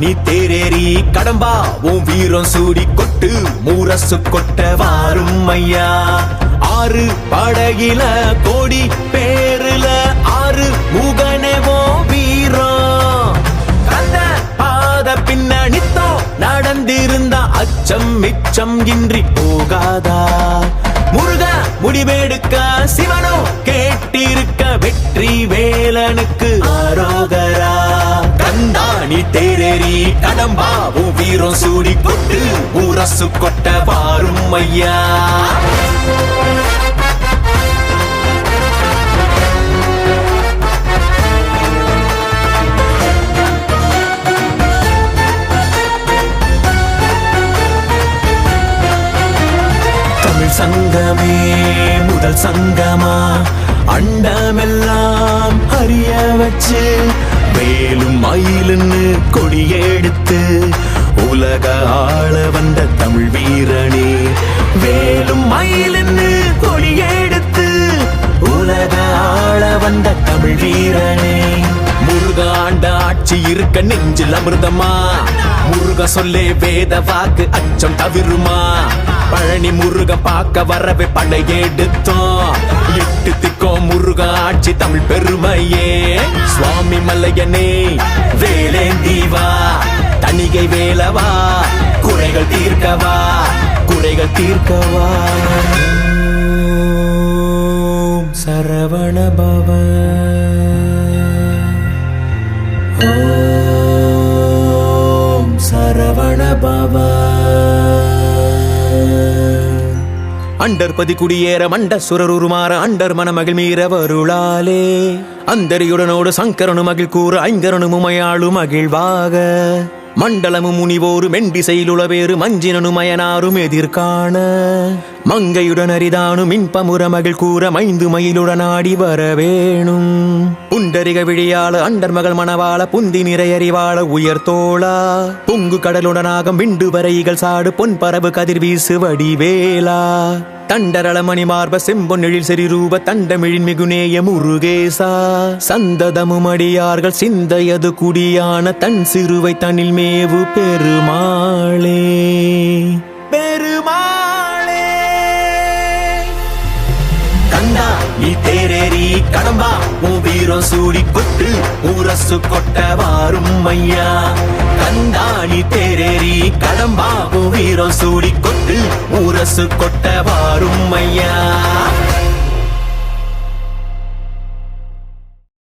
நீ தேரேறி கடம்பா உன் வீரம் சூடி கொட்டு மூரசு கொட்ட வாரும் ஐயா. ஆறு படகில கோடி பேருல ஆறு முகனேவோ வீரம் கந்த பாத பின்னணித்தோ நடந்திருந்தா அச்சம் மிச்சம் இன்றி போகாதா. முருக முடிவெடுக்க சிவனோ கேட்டிருக்க வெற்றி வேலனுக்கு ஆரோகரா. கந்தாணி தேரேறி கடம்பாவும் வீரம் சூடி கொட்டு ஊரசு கொட்ட வாரும் ஐயா. சங்கமே முதல் சங்கமா அண்டமெல்லாம் அறிய வச்சு வேலும் மயிலுன்னு கொடியெடுத்து உலக ஆள வந்த தமிழ் வீரனே. வேலும் மயிலுன்னு கொடியெடுத்து உலக ஆள வந்த தமிழ் வீரனே. முருகாண்ட ஆட்சி இருக்க நெஞ்சில் அமிர்தமா முருக சொல்லே வேத வாக்கு அச்சம் தவிருமா. பழனி முருக பார்க்க வரவே படையெடுத்தோம் எட்டு திக்கோம் முருக ஆட்சி தமிழ் பெருமையே. சுவாமி மல்லையனே வேலேந்தீவா தணிகை வேலவா குறைகள் தீர்க்கவா குறைகள் தீர்க்கவா. சரவண பவ ஓம் சரவண பவ. அண்டர்பதி குடியேற மண்ட சுரருமாற அண்டர் மனமகிழ் மீற வருளாலே அந்தரியுடனோடு சங்கரனு மகிழ் கூற ஐங்கரனு மயாளு மகிழ்வாக. மண்டலமு முனிவோரு மெண்டிசையிலுளவேறு மஞ்சினனு மயனாரும் எதிர்காண மங்கையுடன் அரிதானு மின்பமுற மகிழ் கூற மைந்து மயிலுடன் ஆடி வரவேணும். புண்டரிக விழியாள அண்டர் மகள் மணவாள புந்தி நிறையறிவாள உயர்த்தோளா பொங்கு கடலுடனாக விண்டு வரைகள் சாடு பொன் பரவு கதிர் வீசு வடிவேலா. தண்டரள மணிமார்ப செம்பொன்னெழில் செறிரூப தண்டமிழின் மிகுநேய முருகேசா. சந்ததமும் அடியார்கள் சிந்தையது குடியான தன் சிறுவை தனில் மேவு பெருமாளே பெருமாளே. கந்தா நீ தேரேறி கடம்பா உன் வீரம் சூடி கொட்டு ஊரசு கொட்ட வாரும் ஐயா. கந்தா நீ தேரேறி கடம்பா உன் வீரம் சூடி கொட்டு ஊரசு கொட்ட வாரும் ஐயா.